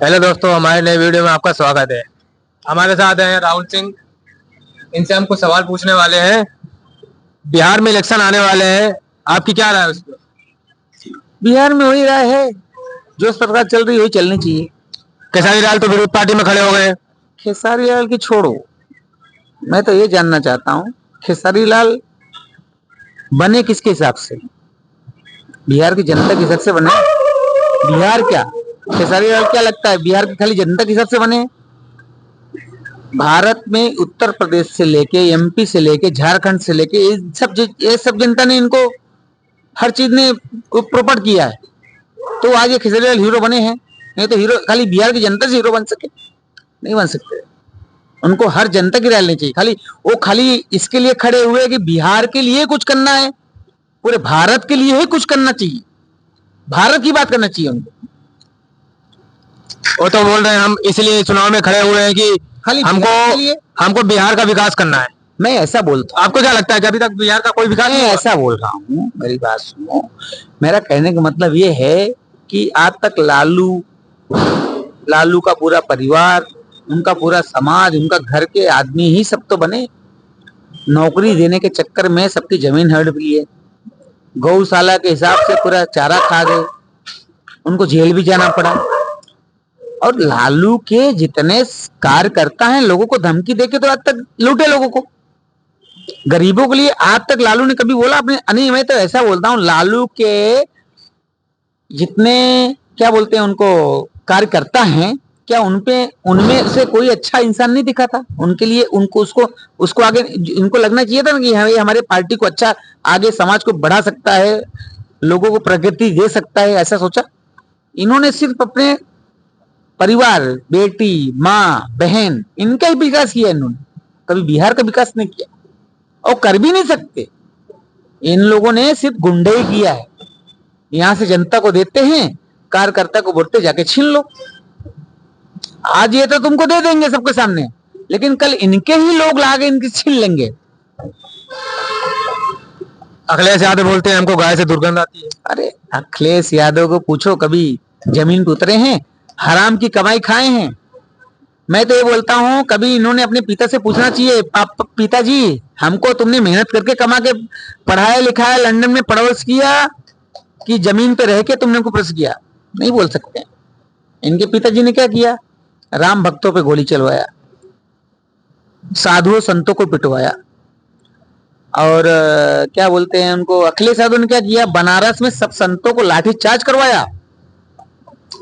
Hello दोस्तों, हमारे नए वीडियो में आपका स्वागत है। हमारे साथ हैं राहुल सिंह। इनसे हम कुछ सवाल पूछने वाले हैं। बिहार में इलेक्शन आने वाले हैं, आपकी क्या राय है उस पर? बिहार में वही राय है, जो सरकार चल रही है वही चलनी चाहिए। खेसारी लाल तो विरोध पार्टी में खड़े हो गए। खेसारी लाल की छोड़ो, मैं तो ये जानना चाहता हूँ खेसारी लाल बने किसके हिसाब से? बिहार की जनता के हिसाब से बने? बिहार क्या, खेसारी लाल क्या लगता है बिहार की खाली जनता के हिसाब से बने? भारत में उत्तर प्रदेश से लेके एमपी से लेके झारखंड से लेके ये सब जनता ने इनको हर चीज ने प्रोपट किया है, तो आज ये खेसारी लाल हीरो बने हैं। नहीं तो हीरो खाली बिहार की जनता से हीरो बन सके? नहीं बन सकते। उनको हर जनता की राय लेनी चाहिए। खाली इसके लिए खड़े हुए कि बिहार के लिए कुछ करना है, पूरे भारत के लिए ही कुछ करना चाहिए, भारत की बात करना चाहिए उनको। वो तो बोल रहे हैं हम इसलिए चुनाव में खड़े हुए हैं कि खाली हमको बिहार का विकास करना है। मैं ऐसा बोलता हूँ। आपको क्या लगता है कि अभी तक बिहार का कोई विकास नहीं हुआ? ऐसा बोल रहा हूँ, मेरी बात सुनो। मेरा कहने का मतलब ये है कि आज तक लालू का पूरा परिवार, उनका पूरा समाज, उनका घर के आदमी ही सब तो बने। नौकरी देने के चक्कर में सबकी जमीन हड़प ली है, गौशाला के हिसाब से पूरा चारा खा गए, उनको जेल भी जाना पड़ा। और लालू के जितने कार्यकर्ता हैं, लोगों को धमकी देके तो आज तक लूटे लोगों को, गरीबों के लिए आज तक लालू ने कभी बोला अपने? नहीं, मैं तो ऐसा बोलता हूँ, लालू के जितने क्या बोलते हैं उनको कार्यकर्ता हैं, क्या उनमें से कोई अच्छा इंसान नहीं दिखा था उनके लिए? उसको आगे इनको लगना चाहिए था ना कि ये हमारे पार्टी को अच्छा आगे समाज को बढ़ा सकता है, लोगों को प्रगति दे सकता है, ऐसा सोचा? इन्होंने सिर्फ अपने परिवार, बेटी, माँ, बहन, इनका ही विकास किया इन्होंने, कभी बिहार का विकास नहीं किया और कर भी नहीं सकते। इन लोगों ने सिर्फ गुंडे ही किया है। यहां से जनता को देते हैं, कार्यकर्ता को बोलते जाके छीन लो। आज ये तो तुमको दे देंगे सबके सामने, लेकिन कल इनके ही लोग लाके इनकी छीन लेंगे। अखिलेश यादव बोलते हैं हमको गाय से दुर्गंध आती है। अरे अखिलेश यादव को पूछो, कभी जमीन पे उतरे हैं? हराम की कमाई खाए हैं। मैं तो ये बोलता हूँ, कभी इन्होंने अपने पिता से पूछना चाहिए, पिताजी हमको तुमने मेहनत करके कमा के पढ़ाया लिखाया, लंदन में पढ़ोस किया कि जमीन पे रह के तुमने को प्रश्न किया? नहीं बोल सकते। इनके पिताजी ने क्या किया? राम भक्तों पे गोली चलवाया, साधुओं संतों को पिटवाया, और क्या बोलते हैं उनको, अखिलेश यादव ने क्या किया? बनारस में सब संतों को लाठीचार्ज करवाया।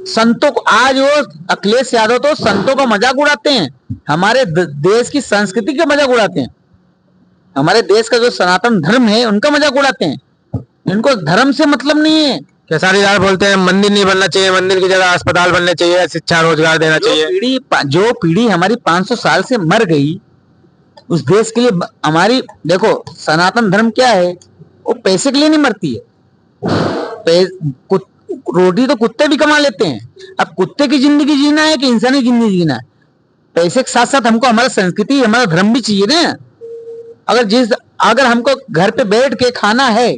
संतों को आज वो अखिलेश यादव तो संतों का मजाक उड़ाते हैं, हमारे देश की संस्कृति का मजाक उड़ाते हैं, हमारे देश का जो सनातन धर्म है उनका मजाक उड़ाते हैं। इनको धर्म से मतलब नहीं है। खेसारी लाल बोलते हैं मंदिर नहीं बनना चाहिए, मंदिर की जगह अस्पताल बनने चाहिए, शिक्षा रोजगार देना चाहिए। जो पीढ़ी हमारी 500 साल से मर गई, उस देश के लिए हमारी, देखो सनातन धर्म क्या है, वो पैसे के लिए नहीं मरती है। रोटी तो कुत्ते भी कमा लेते हैं। अब कुत्ते की जिंदगी जीना है कि इंसानी जिंदगी जीना है? पैसे के साथ साथ हमको हमारा संस्कृति, हमारा धर्म भी चाहिए ना। अगर हमको घर पे बैठ के खाना है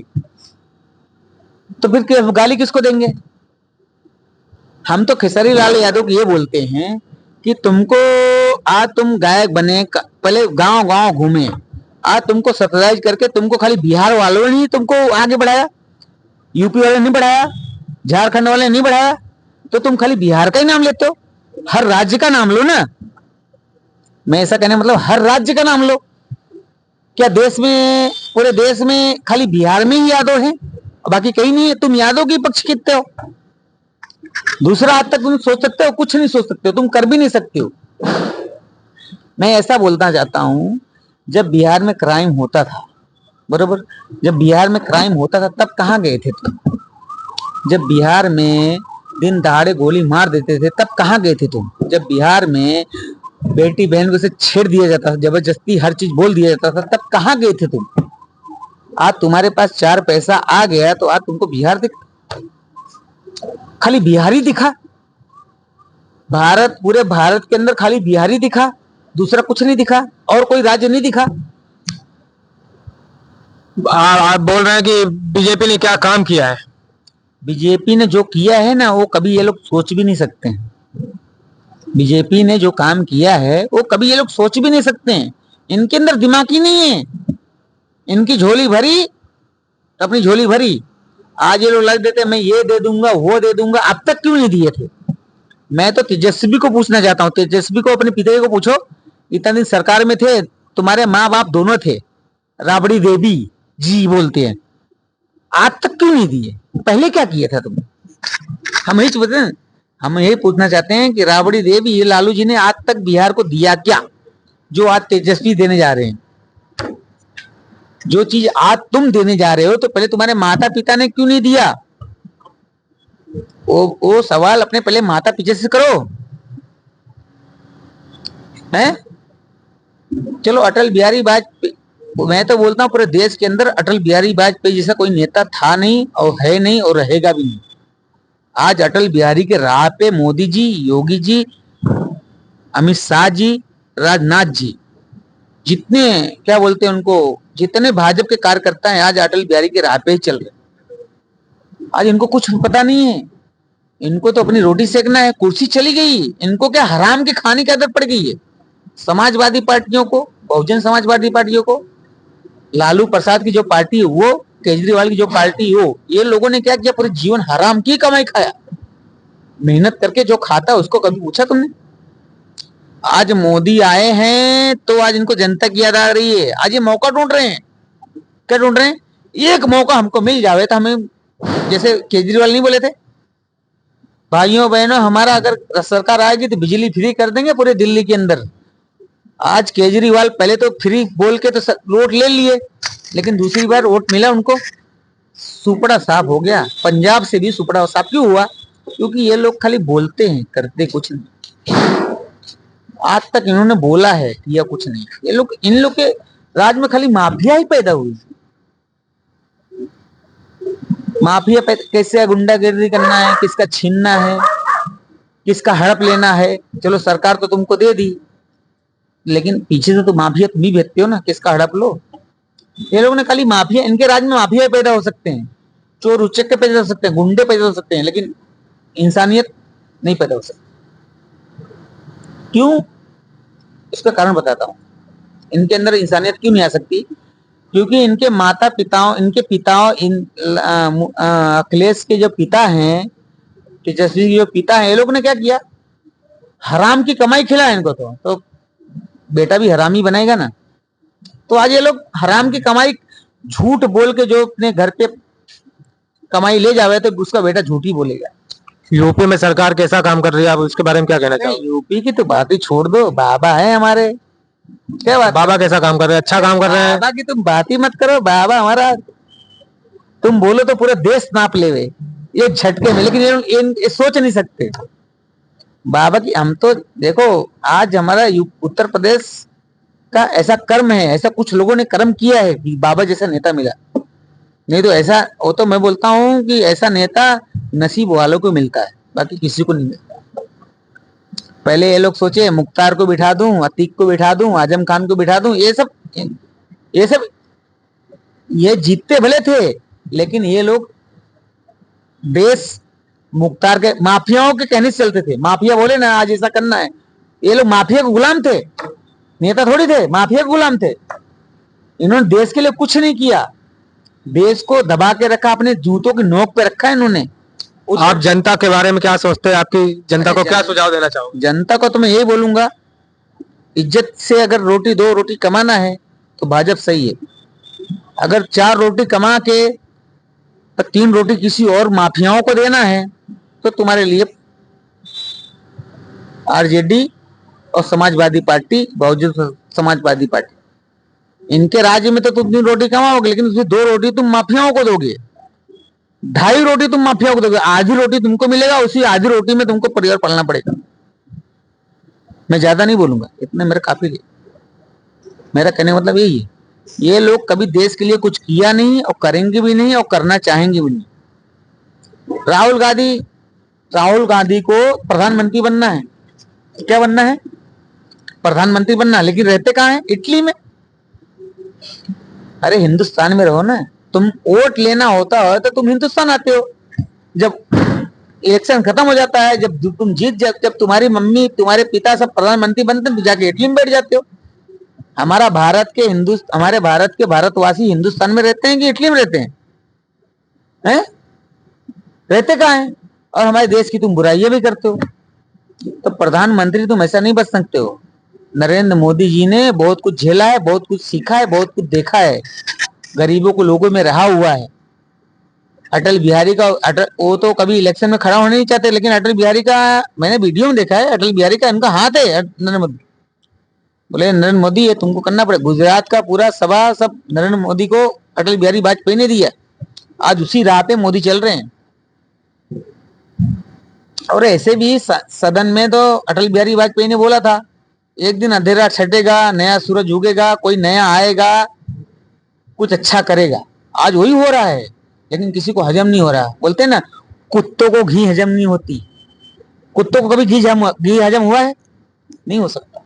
तो फिर गाली किसको देंगे? हम तो खेसारी लाल यादव को ये बोलते हैं कि तुमको आज तुम गायक बने, पहले गांव गांव घूमे, आज तुमको सब्सिडाइज करके तुमको खाली बिहार वालों ने तुमको आगे बढ़ाया, यूपी वाले नहीं बढ़ाया, झारखंड वाले नहीं बढ़ाया, तो तुम खाली बिहार का ही नाम लेते हो। हर राज्य का नाम लो ना। मैं ऐसा कहने मतलब हर राज्य का नाम लो। क्या देश में, पूरे देश में खाली बिहार में ही यादव हैं, बाकी कहीं नहीं है? तुम यादव के पक्ष कितने हो? दूसरा आज तक तुम सोच सकते हो? कुछ नहीं सोच सकते हो, तुम कर भी नहीं सकते हो। मैं ऐसा बोलना चाहता हूं, जब बिहार में क्राइम होता था, बरोबर, जब बिहार में क्राइम होता था तब कहां गए थे तुम? जब बिहार में दिन दहाड़े गोली मार देते थे तब कहां गए थे तुम? जब बिहार में बेटी बहन को से छेड़ दिया जाता था, जबरदस्ती हर चीज बोल दिया जाता था, तब कहां गए थे तुम? आज तुम्हारे पास 4 पैसा आ गया तो आज तुमको बिहार खाली बिहारी दिखा। पूरे भारत के अंदर खाली बिहारी दिखा, दूसरा कुछ नहीं दिखा, और कोई राज्य नहीं दिखा। आप बोल रहे हैं कि बीजेपी ने क्या काम किया है? बीजेपी ने जो किया है ना, वो कभी ये लोग सोच भी नहीं सकते हैं। बीजेपी ने जो काम किया है वो कभी ये लोग सोच भी नहीं सकते हैं। इनके अंदर दिमाग ही नहीं है। इनकी झोली भरी तो अपनी झोली भरी। आज ये लोग लग देते मैं ये दे दूंगा वो दे दूंगा, अब तक क्यों नहीं दिए थे? मैं तो तेजस्वी को पूछना चाहता हूँ, तेजस्वी को अपने पिताजी को पूछो, इतने दिन सरकार में थे, तुम्हारे माँ बाप दोनों थे, राबड़ी देवी जी बोलते हैं, आज तक क्यों नहीं दिए? पहले क्या किया था तुमने? हम यही पूछते हैं, हम यही पूछना चाहते हैं कि राबड़ी देवी ये लालू जी ने आज तक बिहार को दिया क्या जो आज तेजस्वी देने जा रहे हैं? जो चीज आज तुम देने जा रहे हो तो पहले तुम्हारे माता पिता ने क्यों नहीं दिया? वो सवाल अपने पहले माता पिता से करो। हैं? चलो अटल बिहारी वाजपेयी, मैं तो बोलता हूँ पूरे देश के अंदर अटल बिहारी वाजपेयी जैसा कोई नेता था नहीं और है नहीं और रहेगा भी नहीं। आज अटल बिहारी के राह पे मोदी जी, योगी जी, अमित शाह जी, राजनाथ जी, जितने क्या बोलते हैं उनको, जितने भाजपा के कार्यकर्ता हैं आज अटल बिहारी के राह पे ही चल रहे। आज इनको कुछ पता नहीं है। इनको तो अपनी रोटी सेकना है, कुर्सी चली गई, इनको क्या हराम के खाने की आदत पड़ गई है। समाजवादी पार्टियों को, बहुजन समाजवादी पार्टियों को, लालू प्रसाद की जो पार्टी है वो, केजरीवाल की जो पार्टी हो, ये लोगों ने क्या किया? पूरे जीवन हराम की कमाई खाया। मेहनत करके जो खाता उसको कभी पूछा तुमने? आज मोदी आए हैं तो आज इनको जनता की याद आ रही है। आज ये मौका ढूंढ रहे हैं। क्या ढूंढ रहे हैं? एक मौका हमको मिल जावे तो हमें, जैसे केजरीवाल नहीं बोले थे, भाइयों बहनों हमारा अगर सरकार आएगी तो बिजली फ्री कर देंगे पूरे दिल्ली के अंदर। आज केजरीवाल पहले तो फ्री बोल के तो वोट ले लिए, लेकिन दूसरी बार वोट मिला उनको, सुपड़ा साफ हो गया। पंजाब से भी सुपड़ा साफ क्यों हुआ? क्योंकि ये लोग खाली बोलते हैं, करते कुछ नहीं। आज तक इन्होंने बोला है किया कुछ नहीं। ये लोग, इन लोग के राज में खाली माफिया ही पैदा हुई। माफिया कैसे गुंडागिरी करना है, किसका छीनना है, किसका हड़प लेना है। चलो सरकार तो तुमको दे दी, लेकिन पीछे से तो माफिया तुम ही भेजते हो ना, किसका हड़प लो। ये लोग ने खाली माफिया, इनके राज में माफिया पैदा हो सकते हैं, चोर उचक्के पैदा हो सकते हैं, गुंडे पैदा हो सकते हैं, लेकिन इंसानियत नहीं पैदा हो सकती। क्यों? इसका कारण बताता हूं। इनके अंदर इंसानियत क्यों नहीं आ सकती? क्योंकि इनके माता पिताओं, इनके पिताओं, अखिलेश के जो पिता हैं, तेजस्वी के जो पिता हैं, ये लोग ने क्या किया? हराम की कमाई खिलाया इनको। तो बेटा भी हरामी बनेगा ना। तो आज ये लोग हराम की कमाई झूठ बोल के जो अपने घर पे कमाई ले जावे तो उसका बेटा झूठ ही बोलेगा। यूपी में सरकार कैसा काम कर रही है, आप उसके बारे में क्या कहना चाहोगे? यूपी की तो बात ही छोड़ दो, बाबा है हमारे। क्या बात? बाबा कैसा काम कर रहे हैं? अच्छा काम कर रहे हैं। बाबा की तुम बात ही मत करो। बाबा हमारा, तुम बोलो तो पूरा देश नाप लेवे ये झटके में, लेकिन ये सोच नहीं सकते बाबा की। हम तो देखो, आज हमारा उत्तर प्रदेश का ऐसा कर्म है, ऐसा कुछ लोगों ने कर्म किया है कि बाबा जैसा नेता मिला। नहीं तो ऐसा, वो तो मैं बोलता हूँ कि ऐसा नेता नसीब वालों को मिलता है, बाकी किसी को नहीं मिलता। पहले ये लोग सोचे मुख्तार को बिठा दूं, अतीक को बिठा दूं, आजम खान को बिठा दूं, ये सब ये जीतते भले थे, लेकिन ये लोग देश मुख्तार के माफियाओं के कहने से चलते थे। माफिया बोले ना आज ऐसा करना है, ये लोग माफिया के गुलाम थे, नेता थोड़ी थे, माफिया के गुलाम थे। इन्होंने देश के लिए कुछ नहीं किया, देश को दबा के रखा, अपने जूतों की नोक पे रखा इन्होंने। आप जनता के बारे में क्या सोचते हैं? आपकी जनता को क्या सुझाव देना चाहोगे? जनता को तो मैं यही बोलूंगा, इज्जत से अगर रोटी, 2 रोटी कमाना है तो भाजपा सही है। अगर 4 रोटी कमा के 3 रोटी किसी और माफियाओं को देना है तो तुम्हारे लिए आरजेडी और समाजवादी पार्टी, बहुजन समाजवादी पार्टी, इनके राज्य में तो तुम 3 रोटी कमाओगे, लेकिन उसमें 2 रोटी तुम माफियाओं को दोगे, 2.5 रोटी तुम माफियाओं को दोगे, आधी रोटी तुमको मिलेगा, उसी आधी रोटी में तुमको परिवार पालना पड़ेगा। मैं ज्यादा नहीं बोलूंगा, इतने मेरे काफी है। मेरा कहने का मतलब यही है, ये लोग कभी देश के लिए कुछ किया नहीं और करेंगे भी नहीं और करना चाहेंगे भी नहीं। राहुल गांधी को प्रधानमंत्री बनना है। क्या बनना है? प्रधानमंत्री बनना, लेकिन रहते कहाँ है? इटली में। अरे हिंदुस्तान में रहो ना। तुम वोट लेना होता है तो तुम हिंदुस्तान आते हो। जब इलेक्शन खत्म हो जाता है, जब तुम जीत जाते, जब तुम्हारी मम्मी तुम्हारे पिता सब प्रधानमंत्री बनते हैं, तो जाके इटली में बैठ जाते हो। हमारे भारत के भारतवासी हिंदुस्तान में रहते हैं कि इटली में रहते हैं? रहते कहाँ हैं? और हमारे देश की तुम बुराइयां भी करते हो। तो प्रधानमंत्री तुम ऐसा नहीं बच सकते हो। नरेंद्र मोदी जी ने बहुत कुछ झेला है, बहुत कुछ सीखा है, बहुत कुछ देखा है, गरीबों को लोगों में रहा हुआ है। वो तो कभी इलेक्शन में खड़ा होना नहीं चाहते, लेकिन अटल बिहारी का मैंने वीडियो में देखा है, अटल बिहारी का इनका हाथ है नरेंद्र मोदी। बोले नरेंद्र मोदी ये तुमको करना पड़ेगा। गुजरात का पूरा सभा सब नरेंद्र मोदी को अटल बिहारी वाजपेयी ने दिया, आज उसी राह पे मोदी चल रहे हैं। और ऐसे भी सदन में तो अटल बिहारी वाजपेयी ने बोला था, एक दिन अंधेरा छटेगा, नया सूरज उगेगा, कोई नया आएगा, कुछ अच्छा करेगा। आज वही हो रहा है, लेकिन किसी को हजम नहीं हो रहा। बोलते हैं ना, कुत्तों को घी हजम नहीं होती। कुत्तों को कभी घी हजम हुआ है? नहीं हो सकता।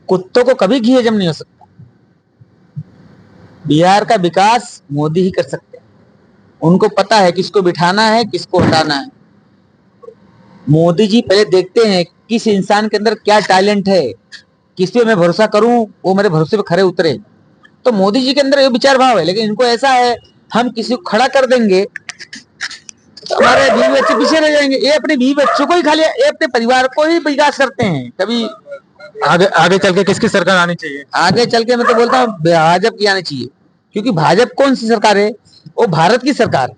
कुत्तों को कभी घी हजम नहीं हो सकता। बिहार का विकास मोदी ही कर सकते हैं। उनको पता है किसको बिठाना है, किसको हटाना है। मोदी जी पहले देखते हैं किस इंसान के अंदर क्या टैलेंट है, किस पे मैं भरोसा करूं, वो मेरे भरोसे पे खरे उतरे। तो मोदी जी के अंदर ये विचार भाव है, लेकिन इनको ऐसा है हम किसी को खड़ा कर देंगे तो हमारे बीवी बच्चे पीछे रह जाएंगे। ये अपने बीवी बच्चों को ही खाली, ये अपने परिवार को ही विकास करते हैं। कभी आगे चल के किसकी सरकार आनी चाहिए? आगे चल के मैं तो बोलता हूँ भाजपा की आनी चाहिए, क्योंकि भाजपा कौन सी सरकार है? वो भारत की सरकार।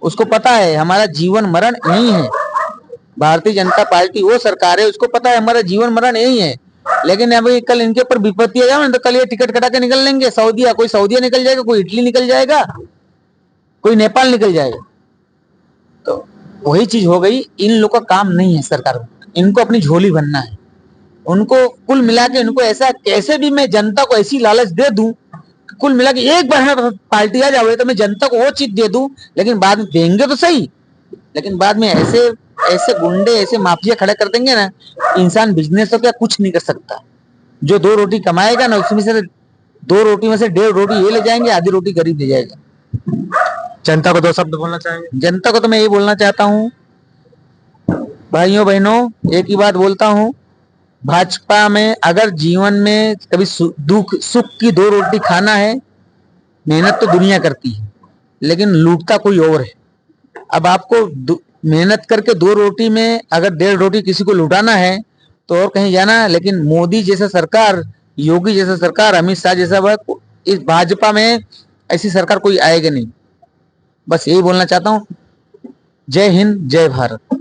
उसको पता है हमारा जीवन मरण यही है। भारतीय जनता पार्टी वो सरकार है, उसको पता है हमारा जीवन मरण यही है। लेकिन अभी कल इनके ऊपर विपत्ति आ जाए ना, तो कल ये टिकट कटा के निकल लेंगे सऊदीया। कोई सऊदीया निकल जाएगा, कोई इटली निकल जाएगा, कोई नेपाल निकल जाएगा। तो वही चीज हो गई। इन लोग का काम नहीं है सरकार को, इनको अपनी झोली बनना है। उनको कुल मिला के उनको ऐसा कैसे भी मैं जनता को ऐसी लालच दे दूं, कुल मिला के एक बार में पार्टी आ जाए तो मैं जनता को वो चीज दे दूं, लेकिन बाद में देंगे तो सही, लेकिन बाद में ऐसे ऐसे गुंडे, ऐसे माफिया खड़े कर देंगे ना, इंसान बिजनेस तो क्या कुछ नहीं कर सकता। जो 2 रोटी कमाएगा ना, उसमें से 2 रोटी में से 1.5 रोटी ये ले जाएंगे, आधी रोटी गरीब ले जाएगा। जनता को 2 शब्द बोलना चाहेंगे? जनता को तो मैं ये बोलना चाहता हूँ, भाइयों बहनों, एक ही बात बोलता हूँ, भाजपा में अगर जीवन में कभी दुख सुख की 2 रोटी खाना है, मेहनत तो दुनिया करती है, लेकिन लूटता कोई और है। अब आपको मेहनत करके 2 रोटी में अगर 1.5 रोटी किसी को लुटाना है तो और कहीं जाना है। लेकिन मोदी जैसा सरकार, योगी जैसा सरकार, अमित शाह जैसा, इस भाजपा में ऐसी सरकार कोई आएगा नहीं। बस यही बोलना चाहता हूँ। जय हिंद, जय भारत।